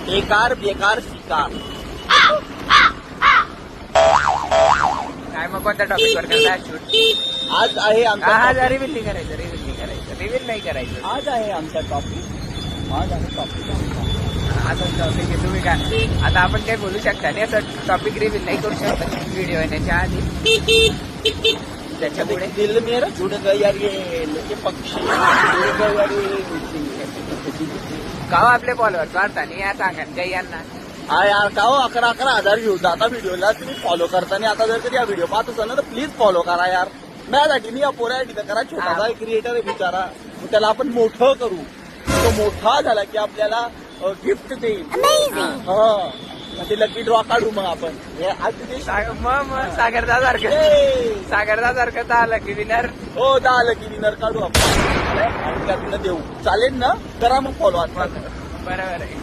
बेकार बेकार शिकार. काय मग कोणत्या टॉपिक वर करताय शूट? आज आहे आमचा रिव्हील नाही करायचं, रिव्हील नाही करायचं. आज आहे आमचा टॉपिक. आज आहे टॉपिक. असं टॉपिक आहे. तुम्ही काय आता आपण काय बोलू शकता नाही, असं टॉपिक रिव्हील नाही करू शकता व्हिडिओ येण्याच्या आधी. त्याच्यामुळे दिल मेरा जुड़ गया ये पक्षी जुड़ गया का हो आपले फॉलोअर्स वाढता नाही या सांगा काही यांना. हा यार का हो 11,000 व्ह्यूज आता व्हिडिओला तुम्ही फॉलो करता आणि आता जर कधी हा व्हिडिओ पाहत असाल ना तर प्लीज फॉलो करा यार. माझ्यासाठी मी अपोऱ्यासाठी तर करा. छोटासा एक क्रिएटर आहे बिचारा, मग त्याला आपण मोठं करू. तो मोठा झाला की आपल्याला गिफ्ट देईल. हा ते लकी ड्रॉ काढू मग आपण. आज तिथे मग सागरदासारखं तर आलं की विनर. हो 10 लकी विनर काढू आपण आणि त्यातनं देऊ. चालेल ना? करा मग फॉलो आता. बरोबर आहे.